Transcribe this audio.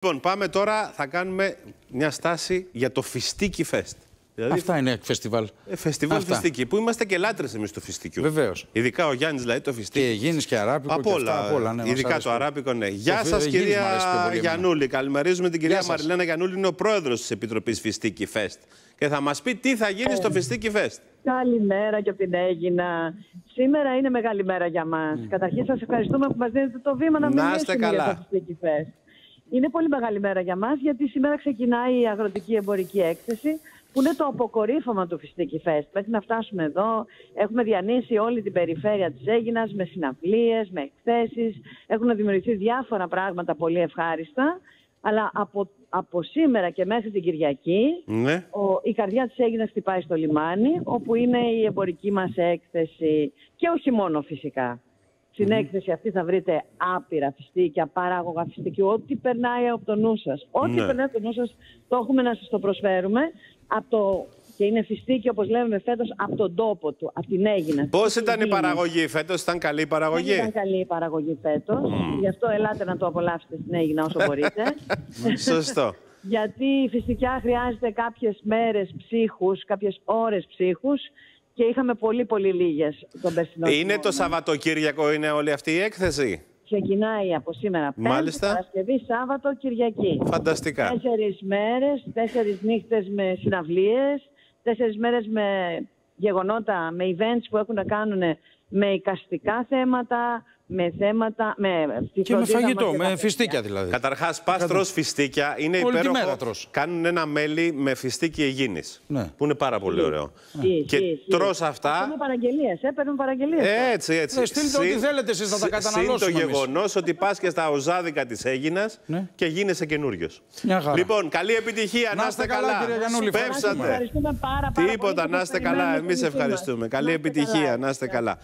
Λοιπόν, πάμε τώρα, θα κάνουμε μια στάση για το Φιστίκι Fest. Δηλαδή, αυτά είναι φεστιβάλ. Φεστιβάλ Φιστίκι, που είμαστε και λάτρες εμείς του φιστικιού. Βεβαίως. Ειδικά ο Γιάννης δηλαδή το φιστίκι. Και Γίνης και Αράπικο. Από όλα. Ναι, ειδικά το Αράπικο, ναι. Γεια σας κυρία Γιαννούλη. Καλημερίζουμε την κυρία Μαριλένα Γιαννούλη, είναι ο πρόεδρος της Επιτροπής Φιστίκι Fest. Και θα μας πει τι θα γίνει στο Φιστίκι Fest. Καλημέρα και από την Αίγινα. Σήμερα είναι μεγάλη μέρα για μας. Καταρχήν σας ευχαριστούμε που μας δίνετε το βήμα να μιλήσουμε για το Φιστίκι Fest. Είναι πολύ μεγάλη μέρα για μας, γιατί σήμερα ξεκινάει η αγροτική εμπορική έκθεση, που είναι το αποκορύφωμα του Φιστίκι Fest. Μέχρι να φτάσουμε εδώ, έχουμε διανύσει όλη την περιφέρεια της Αίγινας με συναυλίες, με εκθέσεις. Έχουν δημιουργηθεί διάφορα πράγματα πολύ ευχάριστα. Αλλά από σήμερα και μέχρι την Κυριακή, ναι, η καρδιά της Αίγινας χτυπάει στο λιμάνι, όπου είναι η εμπορική μας έκθεση. Και όχι μόνο φυσικά. Στην έκθεση αυτή θα βρείτε άπειρα φιστίκια, παράγωγα φιστικιού, ό,τι περνάει από το νου σας. Ό,τι περνάει από το νου σας το έχουμε να σας το προσφέρουμε. Και είναι φιστίκι, όπως λέμε φέτος, από τον τόπο του, από την Αίγινα. Πώς ήταν η παραγωγή φέτος, ήταν καλή η παραγωγή? Ήταν καλή η παραγωγή φέτος. Γι' αυτό ελάτε να το απολαύσετε στην Αίγινα όσο μπορείτε. Σωστό. Γιατί η φιστικιά χρειάζεται κάποιες μέρες ψύχους, κάποιες ώρες ψύχους. Και είχαμε πολύ λίγες τον περσινό. Είναι το Σαββατοκύριακο, είναι όλη αυτή η έκθεση? Ξεκινάει από σήμερα Πέμπτη, Παρασκευή, Σάββατο, Κυριακή. Φανταστικά. 4 μέρες, 4 νύχτες με συναυλίες, 4 μέρες με γεγονότα, με events που έχουν να κάνουν με εικαστικά θέματα, και με φαγητό, με φιστίκια δηλαδή. Καταρχάς, πας τρως φιστίκια, είναι υπέροχο. Κάνουν ένα μέλι με φιστίκι Αιγίνης, που είναι πάρα πολύ ωραίο. Και τρως αυτά. Παίρνουν παραγγελίες. Έτσι. Στείλτε ό,τι θέλετε εσείς, θα τα καταναλώσουμε. Συν το γεγονός ότι πας και στα οζάδικα της Αίγινας και γίνεσαι καινούριος. Λοιπόν, καλή επιτυχία, να είστε καλά. Σπεύσατε. Τίποτα, να είστε καλά. Εμείς ευχαριστούμε. Καλή επιτυχία, να είστε καλά.